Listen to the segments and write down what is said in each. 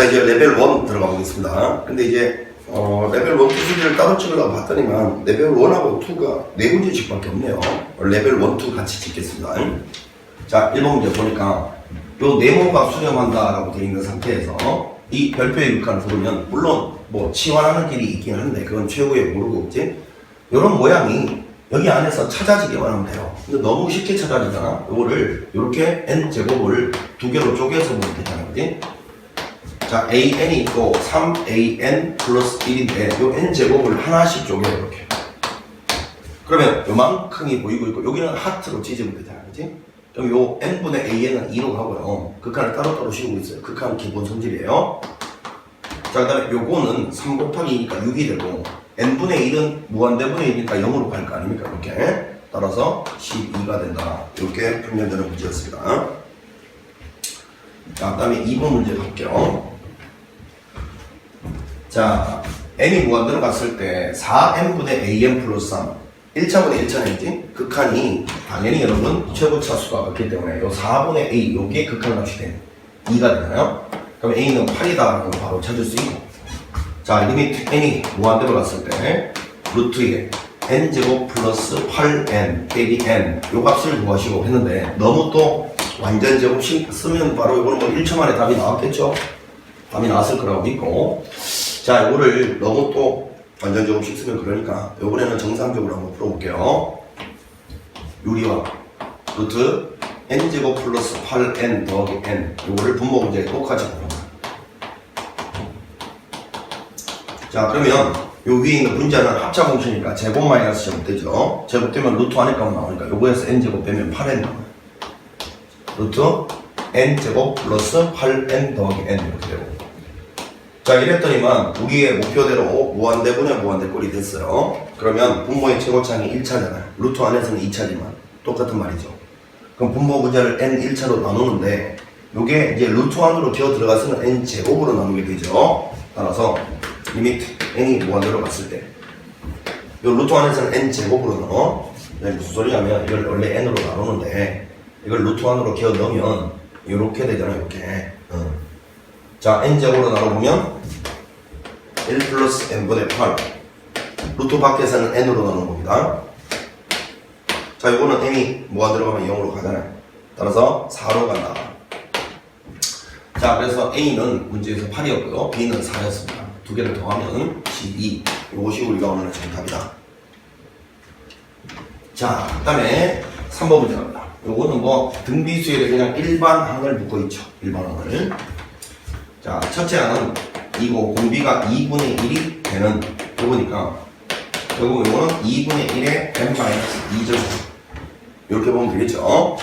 자, 이제 레벨 1 들어가 보겠습니다. 근데 이제 레벨 1 수준을 따로 찍으려고 봤더니만 레벨 1하고 2가 4문제씩 밖에 없네요. 레벨 1, 2 같이 찍겠습니다. 자, 1번 문제 보니까 요 네모가 수렴한다라고 되어 있는 상태에서 이 별표의 육한을 부르면 물론 뭐 치환하는 길이 있긴 한데 그건 최고의 모르고 있지. 요런 모양이 여기 안에서 찾아지기만 하면 돼요. 근데 너무 쉽게 찾아지잖아. 요거를 요렇게 n제곱을 두 개로 쪼개서 보면 되잖아. 그지? 자, an이 있고 3an 플러스 1인데 요 n제곱을 하나씩 쪼개요. 이렇게. 그러면 요만큼이 보이고 있고 여기는 하트로 찢으면 되잖아. 그지? 그럼 요 n분의 an은 2로 가고요. 극한을 따로따로 씌우고 있어요. 극한 기본 성질이에요. 자, 그 다음에 요거는 3 곱하기 2니까 6이 되고 n분의 1은 무한대분의 1이니까 0으로 갈 거 아닙니까? 이렇게. 따라서 12가 된다. 이렇게 풀면 되는 문제였습니다. 자, 그 다음에 2번 문제 갈게요. 자, n이 무한대로 갔을 때 4n분의 an 플러스 3 1차분의 1차는이지 극한이 당연히 여러분 최고차수가 같기 때문에 요 4분의 a 요게 극한값이 된 2가 되나요? 그럼 a는 8이다 라고 바로 찾을 수 있고, 자, 리미트 n이 무한대로 갔을 때 루트에 n제곱 플러스 8n 빼기 n 요 값을 구하시고 했는데 너무 또 완전 제곱식 쓰면 바로 이거는 뭐 1초 만에 답이 나왔겠죠? 답이 나왔을 거라고 믿고, 자, 이거를 너무 또 완전 제곱식 쓰면 그러니까 이번에는 정상적으로 한번 풀어볼게요. 유리와 루트 n제곱 플러스 8n 더하기 n 이거를 분모 문제에 똑같이 풀어봅니다. 자, 그러면 요 위에 있는 분자는 합차 공식이니까 제곱 마이너스 제곱 되죠. 제곱되면 루트 안에 값 나오니까 요거에서 n제곱 빼면 8n 나와요. 루트 n제곱 플러스 8n 더하기 n 이렇게 되고, 자, 이랬더니만 우리의 목표대로 무한대분의 무한대꼴이 됐어요. 그러면 분모의 최고차항이 1차잖아요. 루트 안에서는 2차지만 똑같은 말이죠. 그럼 분모 분자를 n 1차로 나누는데 요게 이제 루트 안으로 기어 들어가서는 n 제곱으로 나누게 되죠. 따라서 리미트 n이 무한대로 갔을 때 요 루트 안에서는 n 제곱으로 나눠. 무슨 소리냐면 이걸 원래 n으로 나누는데 이걸 루트 안으로 기어 넣으면 요렇게 되잖아요. 이렇게. 자, n제곱으로 나눠보면 1 플러스 n분의 8 루트 밖에서는 n으로 나누는 겁니다. 자, 이거는 n이 무한대로 가면 0으로 가잖아요. 따라서 4로 간다. 자, 그래서 a는 문제에서 8이었고요 b는 4였습니다. 두 개를 더하면 12. 이것이 우리가 오늘 정답이다. 자, 그 다음에 3번 문제 갑니다. 요거는 뭐 등비수열에 그냥 일반항을 묶어 있죠. 일반항을. 자, 첫째 항은 이거 공비가 2분의 1이 되는 요거니까 결국 요거는 2분의 1의 n-2죠. 이렇게 보면 되겠죠.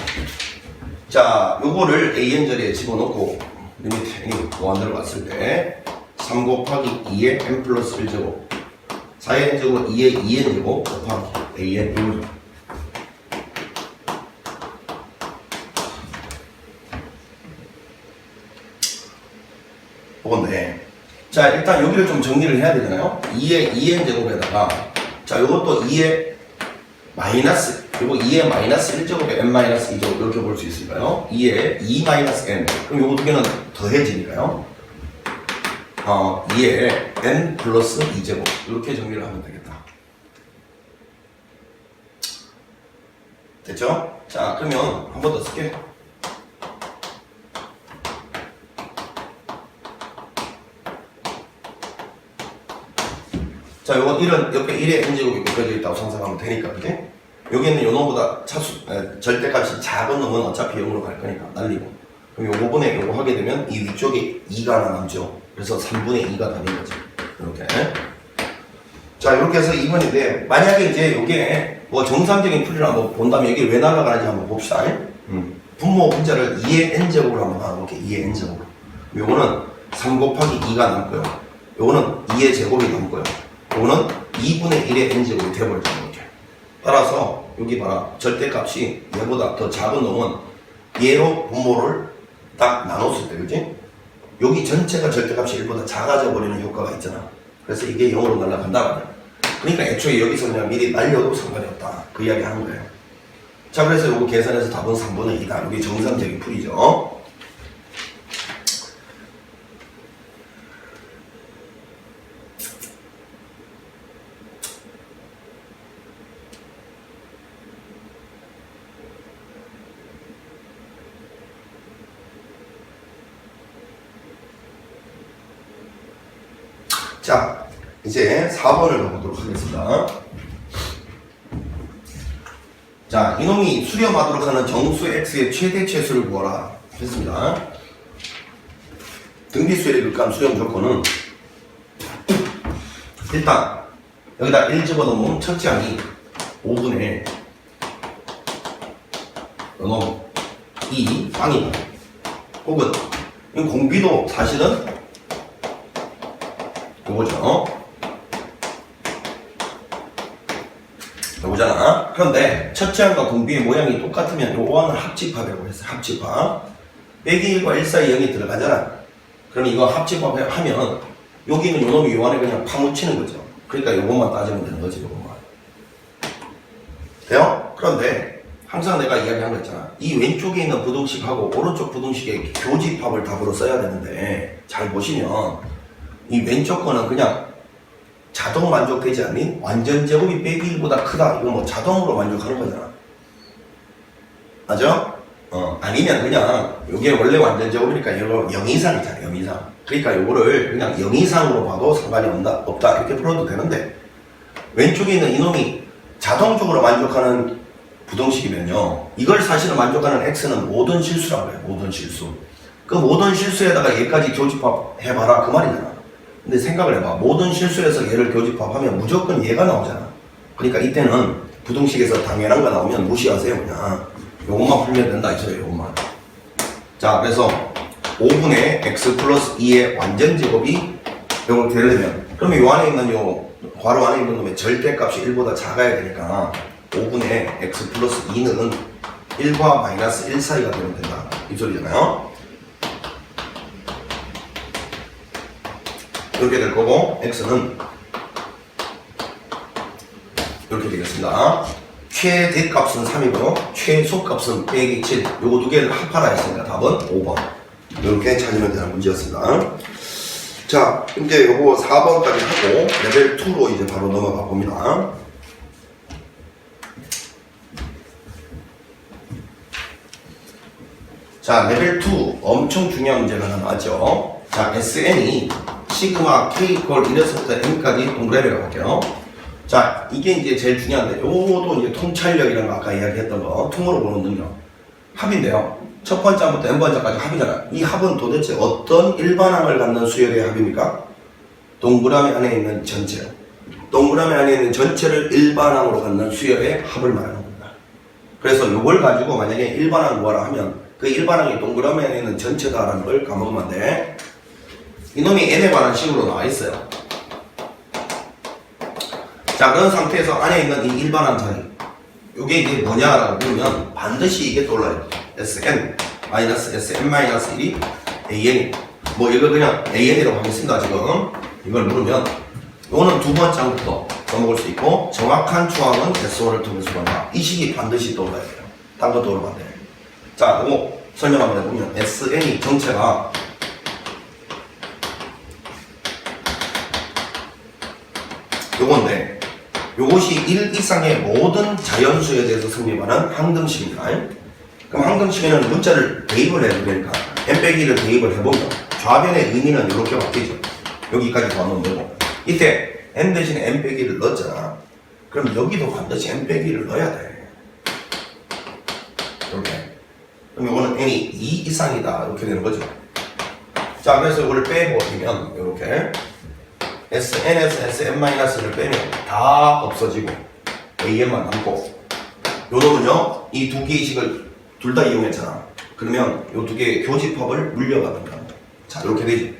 자, 요거를 an자리에 집어넣고 리미트 n이 무한대로 갔을 때 3 곱하기 2의 n 플러스 1제곱 4의 n제곱 2의 2n제곱 곱하기 an 요거죠. 그건데, 자, 일단 여기를 좀 정리를 해야 되잖아요. 2의 2n 제곱에다가, 자, 요것도 2의 마이너스, 요거 2의 마이너스 1제곱에 n 마이너스 2제곱 이렇게 볼 수 있을까요? 2의 2 마이너스 n. 그럼 요거 두 개는 더해지니까요. 2의 n 플러스 2제곱 이렇게 정리를 하면 되겠다. 됐죠? 자, 그러면 한 번 더 쓸게. 자, 요건 1은 옆에 1의 n제곱이 곱해져 있다고 상상하면 되니까, 그지? 여기는 요 놈보다 절대값이 작은 놈은 어차피 0으로 갈 거니까 날리고. 그럼 요거분에 요거 하게 되면 이 위쪽에 2가 하나 남죠. 그래서 3분의 2가 답인 거지. 이렇게. 자, 이렇게 해서 2번인데, 만약에 이제 요게 뭐 정상적인 풀이를 한번 본다면 여기 왜 날아가는지 한번 봅시다. 분모 분자를 2의 n제곱으로 한번 나눠볼게. 2의 n제곱으로. 요거는 3 곱하기 2가 남고요. 요거는 2의 제곱이 남고요. 요거는 2분의 1의 n제곱이 되어버리죠. 이렇게. 따라서 여기 봐라. 절대값이 얘보다 더 작은 놈은 얘로 분모를 딱 나눴을 때, 그지? 여기 전체가 절대값이 1보다 작아져 버리는 효과가 있잖아. 그래서 이게 0으로 날아간다 말이야. 그러니까 애초에 여기서 그냥 미리 날려도 상관이 없다. 그 이야기 하는 거예요. 자, 그래서 요거 계산해서 답은 3분의 2다. 이게 정상적인 풀이죠. 자, 이제 4번을 보도록 하겠습니다. 자, 이놈이 수렴하도록 하는 정수 x의 최대 최수를 구하라 했습니다. 등비수열의 극한 수렴 조건은 일단 여기다 1 집어넣으면 첫째 항이 5분의 요놈 2 빵이다. 혹은 이 공비도 사실은 요거죠. 요거잖아. 그런데 첫째 항과 공비의 모양이 똑같으면 요 5항을 합집합이라고 했어요. 합집합. 빼기 1과 1 사이 0이 들어가잖아. 그럼 이거 합집합하면 여기 있는 요놈이 요 안에 그냥 파묻히는 거죠. 그러니까 요것만 따지면 되는 거지, 요것만. 돼요? 그런데 항상 내가 이야기한 거 있잖아. 이 왼쪽에 있는 부등식하고 오른쪽 부등식의 교집합을 답으로 써야 되는데 잘 보시면 이 왼쪽 거는 그냥 자동 만족되지 않는 완전 제곱이 빼기 1보다 크다. 이거 뭐 자동으로 만족하는 거잖아. 맞아? 아니면 그냥 이게 원래 완전 제곱이니까 이거 0 이상이잖아. 0 이상. 그러니까 이거를 그냥 0 이상으로 봐도 상관이 없다. 이렇게 풀어도 되는데 왼쪽에 있는 이놈이 자동적으로 만족하는 부등식이면요. 이걸 사실은 만족하는 x는 모든 실수라고 해요. 모든 실수. 그 모든 실수에다가 얘까지 교집합 해봐라. 그 말이잖아. 근데 생각을 해봐. 모든 실수에서 얘를 교집합하면 무조건 얘가 나오잖아. 그러니까 이때는 부등식에서 당연한 거 나오면 무시하세요. 그냥. 요것만 풀면 된다. 이 소리예요. 요것만. 자, 그래서 5분의 x 플러스 2의 완전 제곱이 요걸 되려면 그러면 요 안에 있는 요 괄호 안에 있는 놈의 절대값이 1보다 작아야 되니까 5분의 x 플러스 2는 1과 마이너스 1 사이가 되면 된다. 이 소리잖아요. 이렇게 될 거고 x는 이렇게 되겠습니다. 최대값은 3이고요. 최소값은 빼기 7. 요거 두 개를 합하라 했으니까 답은 5번. 이렇게 찾으면 되는 문제였습니다. 자, 이제 요거 4번까지 하고 레벨 2로 이제 바로 넘어가 봅니다. 자, 레벨 2 엄청 중요한 문제가 하나 나왔죠. 자, SN이 시그마 K 이퀄 1에서부터 N까지 동그라미라고 할게요. 자, 이게 이제 제일 중요한데 요것도 이제 통찰력이라는 거 아까 이야기했던 거 통으로 보는 능력 합인데요. 첫 번째부터 n번째까지 합이잖아. 이 합은 도대체 어떤 일반항을 갖는 수열의 합입니까? 동그라미 안에 있는 전체. 동그라미 안에 있는 전체를 일반항으로 갖는 수열의 합을 말하는 겁니다. 그래서 이걸 가지고 만약에 일반항 구하라 하면 그 일반항이 동그라미 안에 있는 전체다라는 걸 까먹으면 안 돼. 이놈이 n에 관한 식으로 나와 있어요. 자, 그런 상태에서 안에 있는 이 일반항 자리. 이게 이제 뭐냐라고 보면 반드시 이게 떠올라요. Sn 마이너스 Sn 마이너스 1이 AN. 뭐 이거 그냥 AN이라고 하겠습니다. 지금 이걸 누르면 이거는 두 번째 항부터 써먹을 수 있고 정확한 추항은 S1을 통해서 본다. 이 식이 반드시 떠올라야 돼요. 딴 거 떠오르면 안 돼. 자, 이거 설명 한번 해보면 Sn이 정체가 요건데 요것이 1 이상의 모든 자연수에 대해서 성립하는 항등식입니다. 그럼 항등식에는 문자를 대입을 해도 되니까 n-1을 대입을 해보면 좌변의 의미는 이렇게 바뀌죠. 여기까지 더하면 되고 이때 n 대신에 n-1을 넣었잖아. 그럼 여기도 반드시 n-1을 넣어야 돼. 이렇게. 그럼 이거는 n이 2 이상이다. 이렇게 되는 거죠. 자, 그래서 이걸 빼버리면 이렇게 SN에서 SN-를 빼면 다 없어지고 AN만 남고 요 놈은요 이 두 개의 식을 둘 다 이용했잖아. 그러면 요 두 개의 교집합을 물려받는다. 자, 이렇게 되지.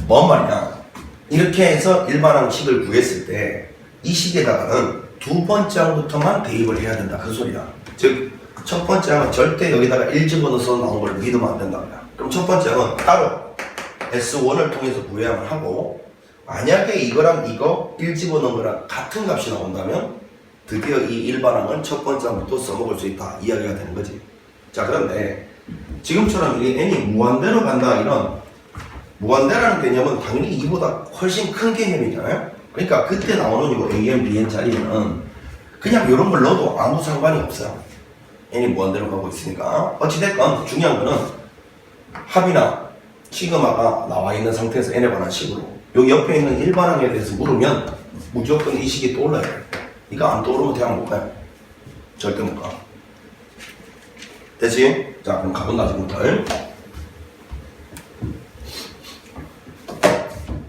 뭔 말이냐, 이렇게 해서 일반항 식을 구했을 때 이 식에다가는 두 번째 항부터만 대입을 해야 된다. 그 소리야. 즉 첫 번째 항은 절대 여기다가 1 집어넣어서 나온 걸 믿으면 안 된다. 그럼 첫 번째 항은 따로 S1을 통해서 구해야만 하고 만약에 이거랑 이거 1 집어넣은 거랑 같은 값이 나온다면 드디어 이 일반항을 첫 번째 항부터 써먹을 수 있다. 이야기가 되는 거지. 자, 그런데 지금처럼 이 n이 무한대로 간다 이런 무한대라는 개념은 당연히 이보다 훨씬 큰 개념이잖아요. 그러니까 그때 나오는 이거 AN, BN 자리는 그냥 이런 걸 넣어도 아무 상관이 없어요. n이 무한대로 가고 있으니까. 어찌됐건 중요한 거는 합이나 시그마가 나와 있는 상태에서 n에 관한 식으로 여기 옆에 있는 일반항에 대해서 물으면 무조건 이 식이 떠올라야 돼. 이거 안 떠오르면 대학 못 가요. 절대 못 가. 됐지? 자, 그럼 가본다, 지금부터.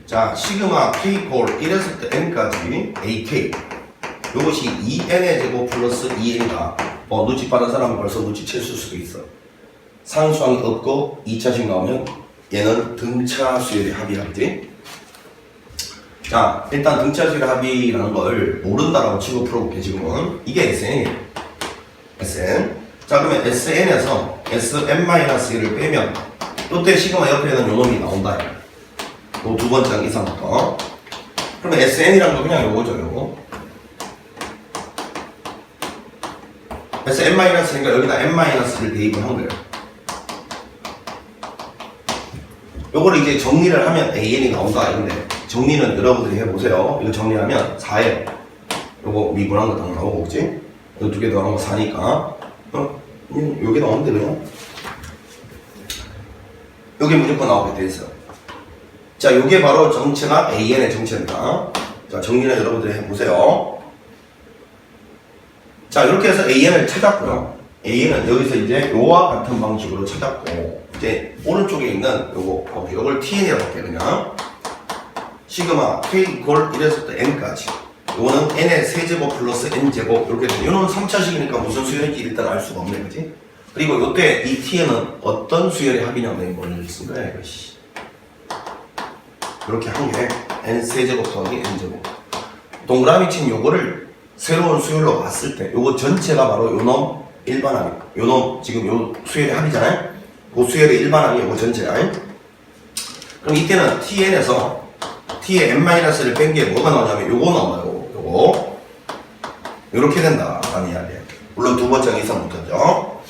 자, 시그마 k 콜 1에서 때 n까지 ak. 이것이 2n의 제곱 플러스 2n이다. 눈치 빠른 사람은 벌써 눈치챌 수도 있어. 상수항이 없고 2차식 나오면 얘는 등차 수열의 합이라지. 자, 일단 등차 수열의 합이라는 걸 모른다라고 치고 풀어볼게, 지금은. 이게 SN이에요. SN. 자, 그러면 SN에서 Sn-1을 빼면 이때 시그마 옆에는 요놈이 나온다. 요 두 번째 이상부터. 그러면 SN이란 거 그냥 요거죠, 요거. Sn-니까 여기다 n-를 대입을 한 거예요. 요거를 이제 정리를 하면 AN이 나온다. 이런데 정리는 여러분들이 해보세요. 이거 정리하면 4에 요거 미분한 거 딱 나오고, 그치? 요 두 개 더한 거 4니까 요게 나오는데 그냥 요게 무조건 나오게 돼 있어. 자, 요게 바로 정체가 AN의 정체입니다. 자, 정리는 여러분들이 해보세요. 자, 이렇게 해서 AN을 찾았고요. AN은 여기서 이제 요와 같은 방식으로 찾았고, 이제 오른쪽에 있는 요걸 TN이라고 할게요, 그냥. 시그마 K 골 1에서부터 N까지. 요거는 N의 세제곱 플러스 N제곱, 이렇게 되죠. 요는 3차식이니까 무슨 수열인지 일단 알 수가 없네, 그지? 그리고 요때 이 TN은 어떤 수열의 합이냐면 뭘 쓴 거야, 이것이. 이렇게 한 게 N 세제곱 더하기 N제곱. 동그라미 친 요거를 새로운 수열로 봤을 때 요거 전체가 바로 요놈 일반항이, 요놈 지금 요 수열의 합이잖아요. 그 수열의 일반항이 요거 전체야. 그럼 이때는 TN에서 T의 n-를 뺀 게 뭐가 나오냐면 요거 나와요. 요거 요렇게 된다라는 이야기예요. 물론 두 번째 이상부터죠.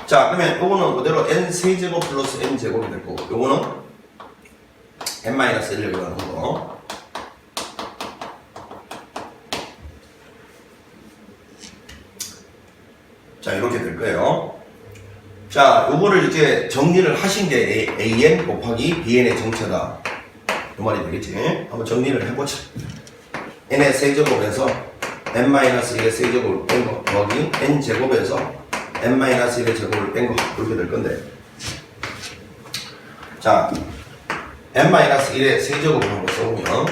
자, 그러면 요거는 그대로 n 세제곱 플러스 n 제곱이 될 거고, 요거는 n-1을 이라는 거. 자, 이렇게 될 거예요. 자, 요거를 이제 정리를 하신 게 AN 곱하기 BN의 정체다. 이 말이 되겠지? 한번 정리를 해보자. n의 세제곱에서 n-1의 세제곱을 뺀 거 더하기 n제곱에서 n-1의 제곱을 뺀 거, 이렇게 될 건데. 자, n-1의 세제곱을 한번 써보면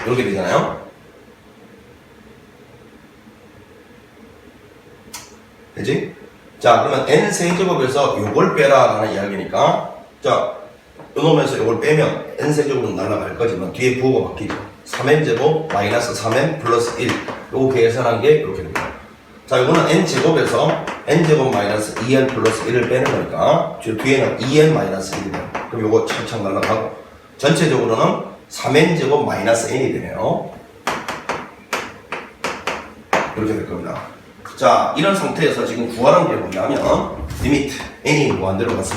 이렇게 되잖아요. 되지? 자, 그러면 n 세제곱에서 요걸 빼라 라는 이야기니까, 자, 요 놈에서 요걸 빼면 n 세제곱은 날아갈 거지만 뒤에 부호가 바뀌죠. 3n제곱 마이너스 3n 플러스 1, 요거 계산한 게 이렇게 됩니다. 자, 요거는 n제곱에서 n제곱 마이너스 2n 플러스 1을 빼는 거니까 뒤에는 2n 마이너스 1이네요. 그럼 요거 착착 날아가고 전체적으로는 3n제곱 마이너스 n이 되네요. 이렇게 될 겁니다. 자, 이런 상태에서 지금 구하라는 게 뭐냐면 리미트 n이 무한대로 갔을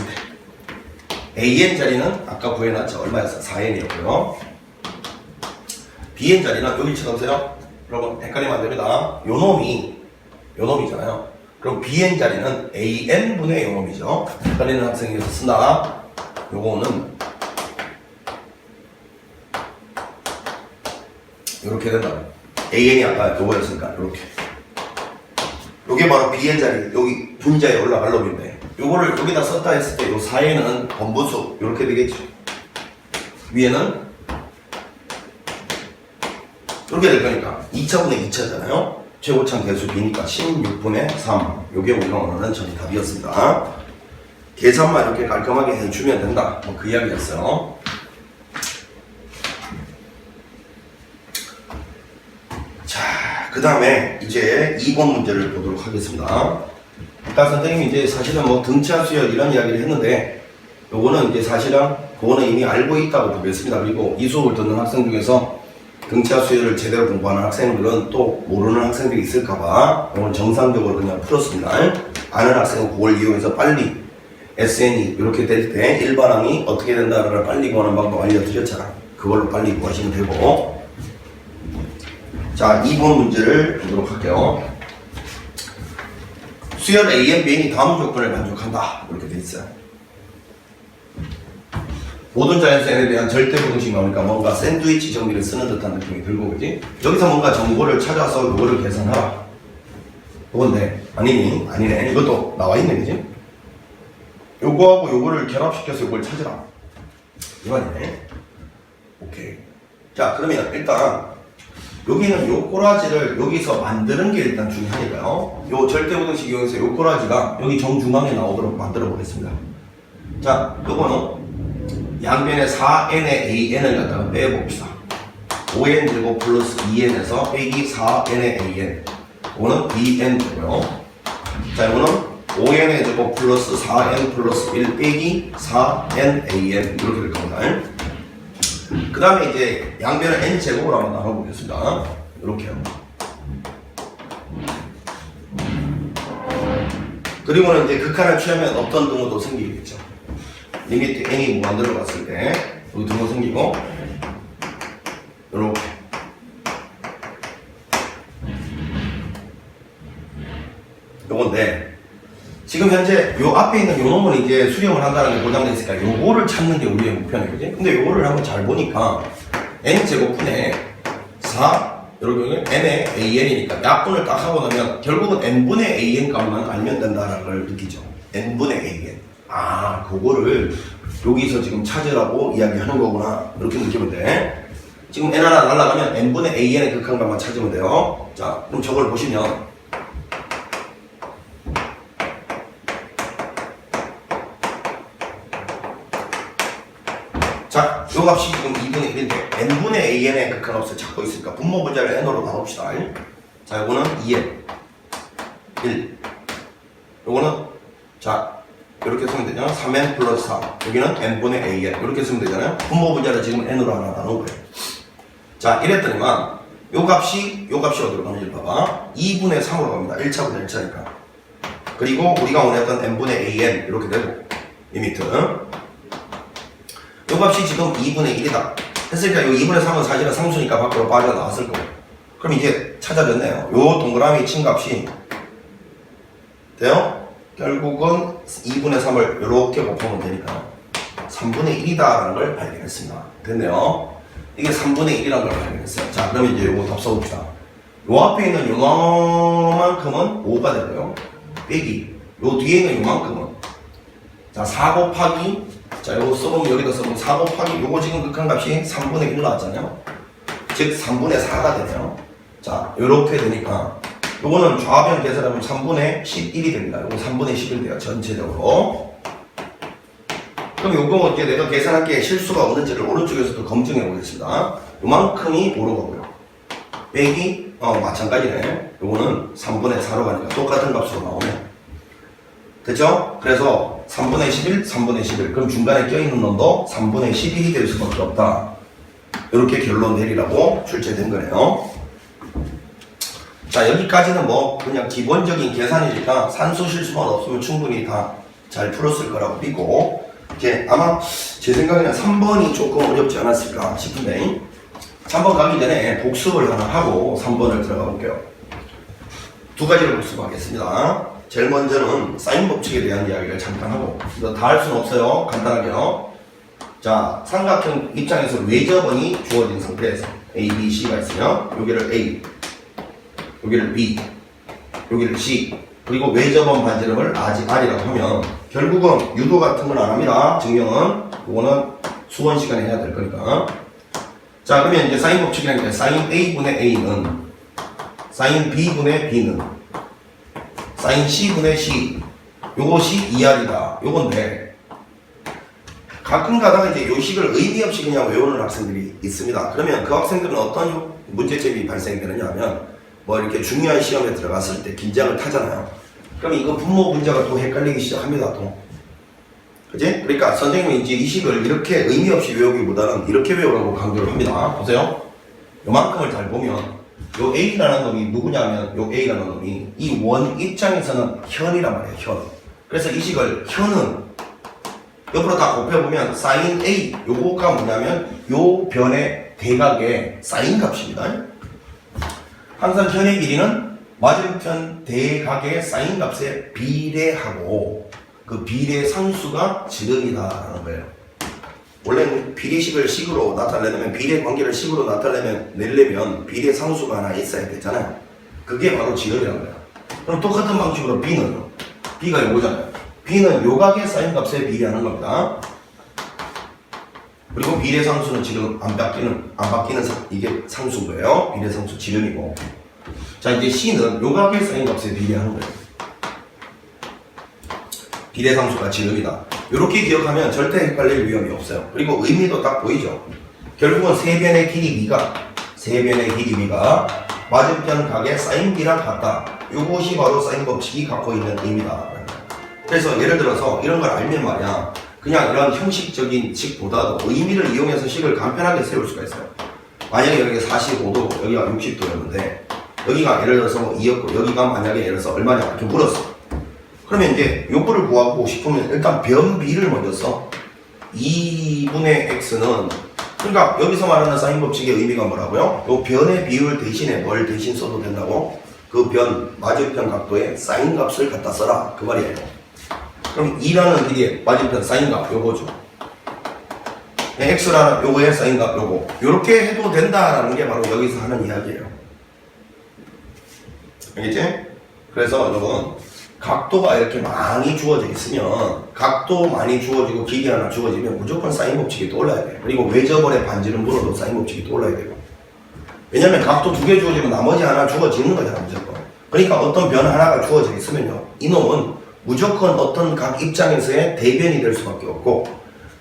때 an 자리는 아까 구해놨죠. 얼마였어? 4n이었고요. bn 자리는 여기 쳐보세요. 여러분 헷갈리면 안 됩니다. 요놈이잖아요. 그럼 bn 자리는 an분의 요놈이죠. 헷갈리는 학생이 쓴다. 요거는 이렇게 된다. an이 아까 요거였으니까 이렇게. 요게 바로 bn 자리, 여기 분자에 올라갈 놈인데, 요거를 여기다 썼다 했을 때 요 4에는 번분수 이렇게 되겠죠. 위에는 이렇게 될 거니까 2차분의 2차잖아요. 최고참 개수 b니까 16분의 3. 요게 우리가 원하는 정답이었습니다. 계산만 이렇게 깔끔하게 해주면 된다. 뭐 그 이야기였어요. 그 다음에 이제 2번 문제를 보도록 하겠습니다. 아까 선생님이 이제 사실은 뭐 등차 수열 이런 이야기를 했는데, 요거는 이제 사실은 그거는 이미 알고 있다고 보겠습니다. 그리고 이 수업을 듣는 학생 중에서 등차 수열을 제대로 공부하는 학생들은 또 모르는 학생들이 있을까봐 오늘 정상적으로 그냥 풀었습니다. 아는 학생은 그걸 이용해서 빨리 SN이 이렇게 될 때 일반항이 어떻게 된다를 빨리 구하는 방법 알려드렸잖아. 그걸로 빨리 구하시면 되고. 자, 2번 문제를 보도록 할게요. 수열 a, n, bn이 다음 조건을 만족한다. 이렇게 돼 있어요. 모든 자연수 n에 대한 절대 부등식 나오니까 뭔가 샌드위치 정리를 쓰는 듯한 느낌이 들고, 그지? 여기서 뭔가 정보를 찾아서 이거를 계산하라. 그건데, 아니네. 이것도 나와 있네, 그지? 요거하고 요거를 결합시켜서 요걸 찾으라. 이 말이네. 오케이. 자, 그러면 일단, 여기는 요 꼬라지를 여기서 만드는 게 일단 중요하니까요. 요 절대부등식 이용해서 요 꼬라지가 여기 정중앙에 나오도록 만들어 보겠습니다. 자, 요거는 양변에 4n의 an을 갖다가 빼봅시다. 5n 제곱 플러스 2n에서 빼기 4n의 an. 이거는 bn 되고요. 자, 이거는 5n의 제곱 플러스 4n 플러스 1 빼기 4n an 이렇게 될 겁니다. 그 다음에 이제 양변을 n 제곱으로 한번 나눠보겠습니다. 이렇게요. 그리고는 이제 극한을 취하면 어떤 등호도 생기겠죠. 리미트 n이 무한대로 갔을 때 여기 등호 생기고 이렇게 요건데 지금 현재 요 앞에 있는 요 놈은 이제 수렴을 한다는 게 보장되어 있으니까 요거를 찾는 게 우리의 목표네, 그지? 근데 요거를 한번 잘 보니까 n제곱분의 4 여러분 n의 an이니까 약분을 딱 하고 나면 결국은 n분의 an 값만 알면 된다는 걸 느끼죠. n분의 an. 아, 그거를 여기서 지금 찾으라고 이야기하는 거구나. 이렇게 느끼면 돼. 지금 n 하나 날라가면 n분의 an의 극한값만 찾으면 돼요. 자, 그럼 저걸 보시면 자, 요 값이 지금 2분의 1인데 n분의 an의 극한값을 찾고 있으니까 분모 분자를 n으로 나눕시다. 자, 요거는 2n 1 요거는 자 이렇게 쓰면 되잖아. 3n 플러스 4 여기는 n분의 an 이렇게 쓰면 되잖아요. 분모 분자를 지금 n으로 하나 나누고요. 자, 이랬더니만 요 값이 어디로 가는지 봐봐. 2분의 3으로 갑니다. 1차분의 1차니까. 그리고 우리가 원했던 n분의 an 이렇게 되고 리미트 요 값이 지금 2분의 1이다 했으니까 요 2분의 3은 사실은 상수니까 밖으로 빠져나왔을 거고. 그럼 이제 찾아졌네요. 요 동그라미 친 값이 돼요? 결국은 2분의 3을 이렇게 곱하면 되니까 3분의 1이다라는 걸 발견했습니다. 됐네요. 이게 3분의 1이라는 걸 발견했어요. 자, 그러면 이제 요거 답 써봅시다. 요 앞에 있는 요만큼은 5가 되고요. 빼기 요 뒤에 있는 요만큼은 자, 4 곱하기 자, 요거 써보면 여기다 써보면 4 곱하기 요거 지금 극한값이 3분의 1 나왔잖아요. 즉 3분의 4가 되네요. 자, 요렇게 되니까 요거는 좌변 계산하면 3분의 11이 됩니다. 요거 3분의 11 돼요. 전체적으로. 그럼 요거 이제 내가 계산할 게 실수가 없는지를 오른쪽에서도 검증해 보겠습니다. 요만큼이 오르고요. 빼기 마찬가지네. 요거는 3분의 4로 가니까 똑같은 값으로 나오네. 됐죠? 그래서 3분의 11, 3분의 11. 그럼 중간에 껴있는 놈도 3분의 11이 될 수밖에 없다. 이렇게 결론 내리라고 출제된 거네요. 자, 여기까지는 뭐 그냥 기본적인 계산이니까 산수 실수만 없으면 충분히 다 잘 풀었을 거라고 믿고 이제 아마 제 생각에는 3번이 조금 어렵지 않았을까 싶은데 3번 가기 전에 복습을 하나 하고 3번을 들어가 볼게요. 두 가지를 복습하겠습니다. 제일 먼저는 사인 법칙에 대한 이야기를 잠깐 하고 이거 다 할 수는 없어요. 간단하게요. 자, 삼각형 입장에서 외접원이 주어진 상태에서 A, B, C가 있으면 여기를 A, 여기를 B, 여기를 C 그리고 외접원 반지름을 R이라고 하면 결국은 유도 같은 건 안 합니다. 증명은 이거는 수원 시간에 해야 될 거니까. 자, 그러면 이제 사인 법칙이라는 게 사인 A분의 A는 사인 B분의 B는 사인 C분의 C 요것이 2R이다. 요건데 가끔 가다가 이제 요 식을 의미 없이 그냥 외우는 학생들이 있습니다. 그러면 그 학생들은 어떤 문제점이 발생되느냐 하면 뭐 이렇게 중요한 시험에 들어갔을 때 긴장을 타잖아요. 그럼 이거 분모 분자가 또 헷갈리기 시작합니다. 또 그지? 그러니까 선생님이 이제 이 식을 이렇게 의미 없이 외우기보다는 이렇게 외우라고 강조를 합니다. 보세요. 요만큼을 잘 보면 요 A라는 놈이 누구냐면 요 A라는 놈이 이 원 입장에서는 현이란 말이에요. 현. 그래서 이 식을 현은 옆으로 다 곱해보면 사인 A 요거가 뭐냐면 요 변의 대각의 사인 값입니다. 항상 현의 길이는 맞은편 대각의 사인 값에 비례하고 그 비례 상수가 지름이다라는 거예요. 원래는 비례식을 식으로 나타내려면 비례 관계를 식으로 내려면 비례 상수가 하나 있어야 되잖아요. 그게 바로 지름이라는 거예요. 그럼 똑같은 방식으로 B는요. B가 요거잖아요. B는 요각의 사인 값에 비례하는 겁니다. 그리고 비례 상수는 지금 안 바뀌는 이게 상수인 거예요. 비례 상수 지름이고. 자, 이제 C는 요각의 사인 값에 비례하는 거예요. 비례 상수가 지름이다. 이렇게 기억하면 절대 헷갈릴 위험이 없어요. 그리고 의미도 딱 보이죠. 결국은 세변의 길이 B가 맞은편 각의 사인 B랑 같다. 이것이 바로 사인 법칙이 갖고 있는 의미다. 그래서 예를 들어서 이런 걸 알면 말이야, 그냥 이런 형식적인 식보다도 의미를 이용해서 식을 간편하게 세울 수가 있어요. 만약에 여기가 45도, 여기가 60도였는데 여기가 예를 들어서 뭐 2였고 여기가 만약에 예를 들어서 얼마냐 이렇게 물었어. 그러면 이제 요거를 구하고 싶으면 일단 변 B를 먼저 써. 2분의 X는 그러니까 여기서 말하는 사인 법칙의 의미가 뭐라고요? 요 변의 비율 대신에 뭘 대신 써도 된다고? 그 변 맞은편 각도의 사인 값을 갖다 써라 그 말이에요. 그럼 2라는 길이의 맞은편 사인 값 요거죠. X라는 요거의 사인 값 요거. 요렇게 해도 된다라는 게 바로 여기서 하는 이야기예요. 알겠지? 그래서 여러분 각도가 이렇게 많이 주어져 있으면 각도 많이 주어지고 길이 하나 주어지면 무조건 사인 법칙이 떠올라야 돼요. 그리고 외접원의 반지름 물어도 사인 법칙이 떠올라야 되고. 왜냐면 각도 2개 주어지면 나머지 하나 주어지는 거잖아 무조건. 그러니까 어떤 변 하나가 주어져 있으면요 이놈은 무조건 어떤 각 입장에서의 대변이 될 수밖에 없고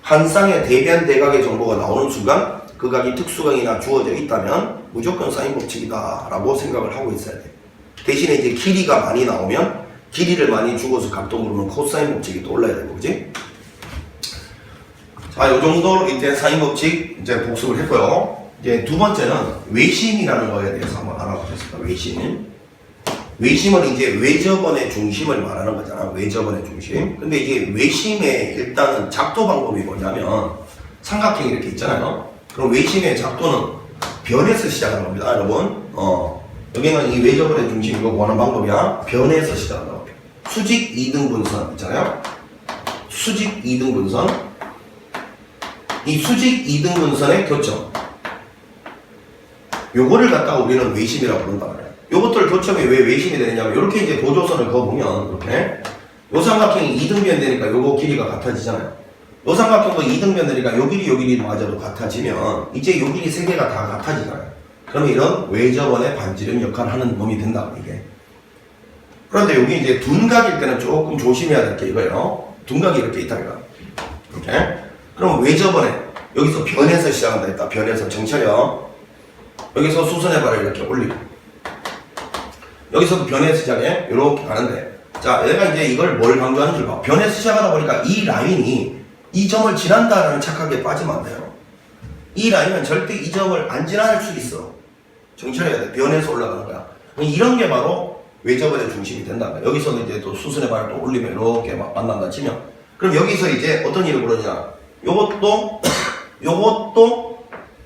한 쌍의 대변 대각의 정보가 나오는 순간 그 각이 특수각이나 주어져 있다면 무조건 사인 법칙이다 라고 생각을 하고 있어야 돼요. 대신에 이제 길이가 많이 나오면 길이를 많이 주고서 각도 물으면 코사인 법칙이 떠올라야 되고, 그지? 자, 요 정도로 이제 사인 법칙 이제 복습을 했고요. 이제 두 번째는 외심이라는 거에 대해서 한번 알아보겠습니다. 외심. 외심은 이제 외접원의 중심을 말하는 거잖아. 외접원의 중심. 근데 이제 외심의 일단은 작도 방법이 뭐냐면 삼각형이 이렇게 있잖아요. 그럼 외심의 작도는 변에서 시작하는 겁니다, 여러분. 여기는 이 외접원의 중심 이거 구하는 방법이야. 변에서 시작한다. 수직 2등분선 있잖아요. 수직 2등분선. 이 수직 2등분선의 교점. 요거를 갖다가 우리는 외심이라고 부른단 말이에요. 요것들 교점이 왜 외심이 되느냐면 이렇게 이제 도조선을 그어보면 이렇게 요 삼각형이 2등변 되니까 요거 길이가 같아지잖아요. 요 삼각형도 2등변 되니까 요 길이 마저도 같아지면 이제 요 길이 세 개가 다 같아지잖아요. 그러면 이런 외접원의 반지름 역할을 하는 놈이 된다 이게. 그런데 여기 이제 둔각일 때는 조금 조심해야 될 게 이거예요. 둔각이 이렇게 있다 이거. 이렇게. 그럼 외접원에 여기서 변에서 시작한다 했다. 변에서 정찰형. 여기서 수선의 발을 이렇게 올리고. 여기서도 변에서 시작해. 이렇게 가는데. 자, 얘가 이제 이걸 뭘 강조하는 줄 봐. 변에서 시작하다 보니까 이 라인이 이 점을 지난다라는 착각에 빠지면 안 돼요. 이 라인은 절대 이 점을 안 지날 수 있어. 정찰해야 돼. 변에서 올라가는 거야. 이런 게 바로 외접원의 중심이 된다. 여기서는 이제 또 수선의 발을 또 올리면 이렇게 막 만난다 치면. 그럼 여기서 이제 어떤 일을 벌어지냐.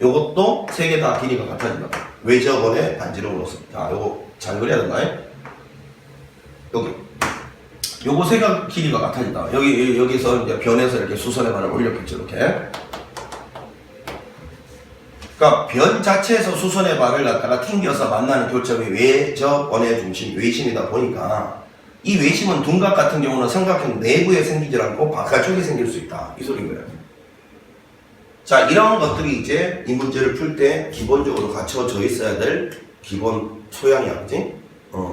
요것도 세 개 다 길이가 같아진다. 외접원의 반지름으로서. 자, 요거 잘 그려야 된다. 여기. 요거 세 개 길이가 같아진다. 여기서 이제 변에서 이렇게 수선의 발을 올렸겠죠. 이렇게. 그러니까 변 자체에서 수선의 발을 갖다가 튕겨서 만나는 교점이 외접원의 중심, 외심이다 보니까 이 외심은 둔각 같은 경우는 삼각형 내부에 생기지 않고 바깥쪽에 생길 수 있다. 이 소리인 거예요. 자, 이런 것들이 이제 이 문제를 풀 때 기본적으로 갖춰져 있어야 될 기본 소양이야, 그지?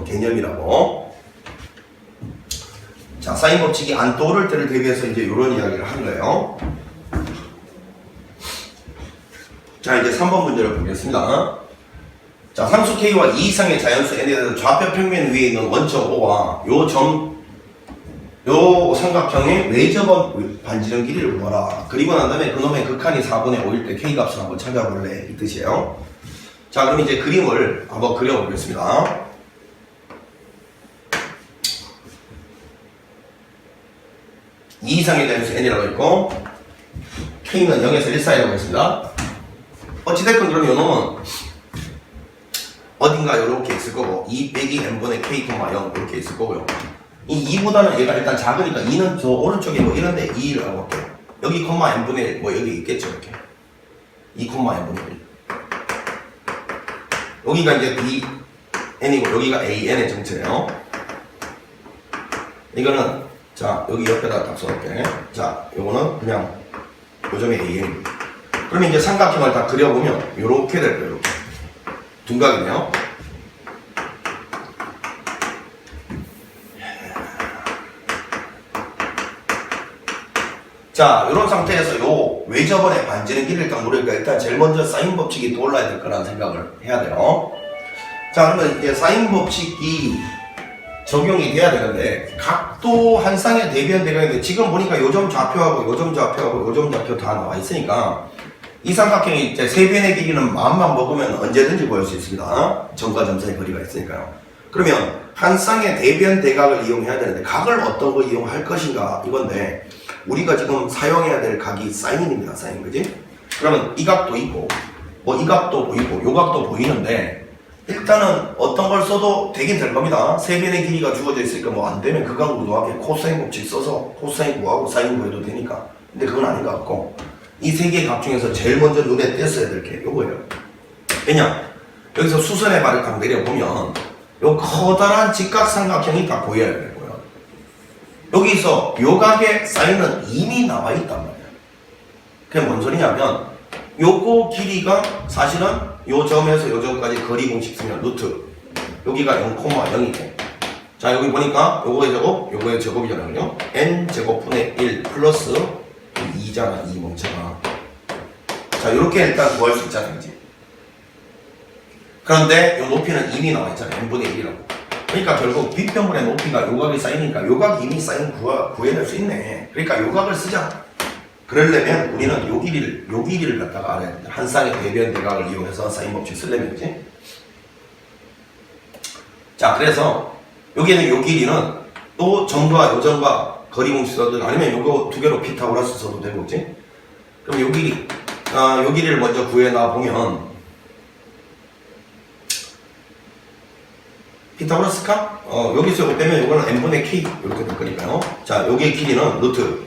개념이라고. 자, 사인 법칙이 안 떠오를 때를 대비해서 이제 이런 이야기를 한 거예요. 자, 이제 3번 문제를 보겠습니다. 자, 상수 K와 2 이상의 자연수 N에 대해서 좌표 평면 위에 있는 원점 O와 요 삼각형의 외접원 반지름 길이를 구하라. 그리고 난 다음에 그놈의 극한이 4분의 5일 때 K 값을 한번 찾아볼래. 이 뜻이에요. 자, 그럼 이제 그림을 한번 그려보겠습니다. 이 이상의 자연수 N이라고 했고 K는 0에서 1 사이라고 했습니다. 어찌됐건 그럼 요놈은 어딘가 이렇게 있을 거고 2 빼기 n분의 k, 0 이렇게 있을 거고요. 이 2보다는 얘가 일단 작으니까 2는 저 오른쪽에 뭐 이런데 2라고 할게요. 여기 콤마 n분의 뭐 여기 있겠죠 이렇게 2 n분의 1 여기가 이제 bn이고 여기가 an의 정체예요. 이거는 자 여기 옆에다 딱 써볼게. 자 요거는 그냥 요점의 an입니다. 그러면 이제 삼각형을 다 그려보면 요렇게 될 거예요. 이렇게 둔각이네요. 자, 이런 상태에서 요 외접원의 반지름 길이를 딱 물으니까 일단 제일 먼저 사인 법칙이 떠올라야 될 거라는 생각을 해야 돼요. 자, 그러면 이제 사인 법칙이 적용이 돼야 되는데 각도 한 쌍의 대변 대각인데 지금 보니까 요점 좌표하고 요점 좌표하고 요점 좌표 다 나와 있으니까 이 삼각형이 이제 세 변의 길이는 마음만 먹으면 언제든지 보일 수 있습니다. 점과 점 사이 거리가 있으니까요. 그러면 한 쌍의 대변 대각을 이용해야 되는데 각을 어떤 거 이용할 것인가 이건데 우리가 지금 사용해야 될 각이 사인입니다. 사인 그지? 그러면 이 각도 있고 뭐 이 각도 보이고 요 각도 보이는데 일단은 어떤 걸 써도 되긴 될 겁니다. 세 변의 길이가 주어져 있으니까 뭐 안 되면 그 각으로 노하게 코사인 법칙 써서 코사인 구하고 사인 구해도 되니까. 근데 그건 아닌 것 같고 이 세 개의 각 중에서 제일 먼저 눈에 띄었어야 될 게 요거예요. 왜냐? 여기서 수선의 발을 딱 내려보면 요 커다란 직각삼각형이 딱 보여야 되고요. 여기서 요 각의 사인은 이미 나와 있단 말이에요. 그게 뭔 소리냐면 요거 길이가 사실은 요 점에서 요 점까지 거리 공식 쓰면 루트 여기가 0,0이고 자 여기 보니까 요거의 제곱 요거의 제곱이잖아요. n 제곱분의 1 플러스 2잖아 2 멈춰가 자 요렇게 일단 구할 수 있잖아요. 그치? 그런데 요 높이는 이미 나와 있잖아요. n분의 1이라고 그러니까 결국 빗변분의 높이가 요 각이 쌓이니까 요 각이 이미 쌓인 구해낼 수 있네. 그러니까 요 각을 쓰자. 그러려면 우리는 요 길이를 갖다가 알아야 된다. 한 쌍의 대변 대각을 이용해서 사인 법칙 쓰려면 그지? 자 그래서 여기에는 요 길이는 또 점과 요 점과 거리 공식 써도 아니면 요거 두 개로 피타고라스 써도 되고 그지? 그럼 요 길이 요 길이를 먼저 구해놔 보면 피타고라스까? 여기서 요거 빼면 요거는 n분의 k 이렇게 될 거니까요. 자 여기의 길이는 루트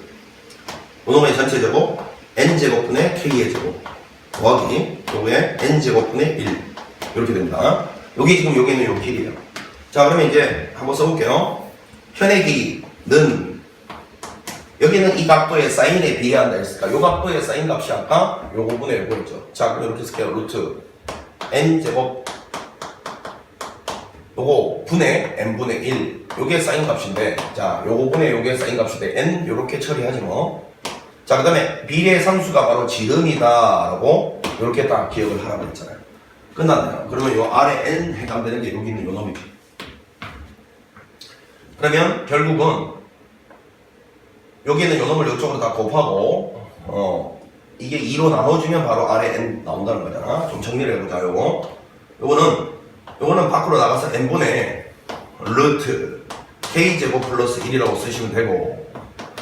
요놈의 전체 제곱 n제곱분의 k의 제곱 더하기 요거의 n제곱분의 1 이렇게 됩니다. 여기 지금 여기는 요 길이에요. 자 그러면 이제 한번 써볼게요. 현의 길이는 여기는 이 각도의 사인에 비례한다 했으니까 요 각도의 사인 값이 아까 요거 분의 요거 있죠. 자 그럼 이렇게 쓸게요. 루트 n제곱 요거 분의 n분의 1 요게 사인 값인데 자 요거 분의 요게 사인 값인데 n 요렇게 처리하지 뭐. 자 그 다음에 비례 상수가 바로 지름이다 라고 이렇게 딱 기억을 하라고 했잖아요. 끝났네요. 그러면 요 아래 n 해당되는 게 여기 있는 요 놈이죠. 그러면 결국은 여기 있는 요 놈을 이쪽으로 다 곱하고 이게 2로 나눠주면 바로 아래 n 나온다는 거잖아. 좀 정리를 해보자. 요거는 밖으로 나가서 n분의 루트 k제곱 플러스 1이라고 쓰시면 되고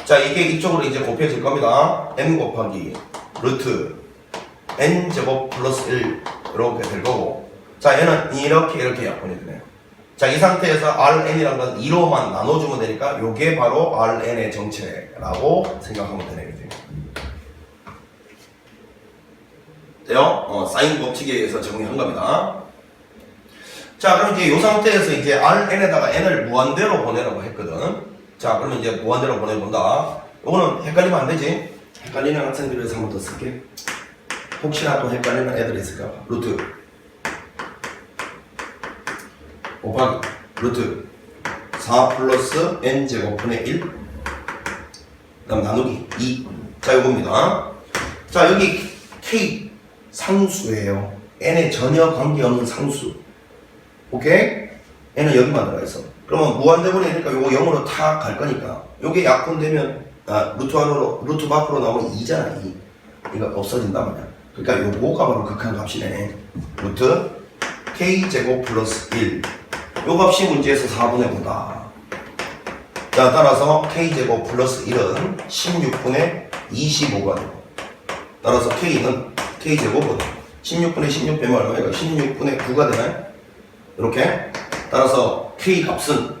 자 이게 이쪽으로 이제 곱해질 겁니다. n 곱하기 루트 n제곱 플러스 1 이렇게 될 거고 자 얘는 이렇게 약분이 되네요. 자 이 상태에서 Rn이란 건 2로만 나눠주면 되니까 요게 바로 Rn의 정체라고 생각하면 되네요. 돼요? 사인 법칙에 의해서 적용한 겁니다. 자 그럼 이제 이 상태에서 이제 Rn에다가 n을 무한대로 보내라고 했거든. 자 그러면 이제 무한대로 보내본다. 요거는 헷갈리면 안 되지. 헷갈리는 학생들을 위해서 한 번 더 쓸게. 혹시나 또 헷갈리는 애들이 있을까 봐. 루트 곱하기 루트 4 플러스 n제곱분의 1 그 다음 나누기 2 자 요겁니다. 자 여기 k 상수예요. n에 전혀 관계없는 상수. 오케이? n은 여기만 들어가 있어. 그러면 무한대분이니까 요거 0으로 탁 갈 거니까 요게 약분되면 루트 안으로 루트 밖으로 나오면 2잖아 2. 이거 없어진단 말이야. 그러니까 요거가 바로 극한 값이네. 루트 k제곱 플러스 1 요 값이 문제에서 4분의 5다. 자 따라서 k제곱 플러스 1은 16분의 25가 되고 따라서 k제곱은 16분의 16 빼면 얼마예요? 16분의 9가 되나요? 이렇게. 따라서 K 값은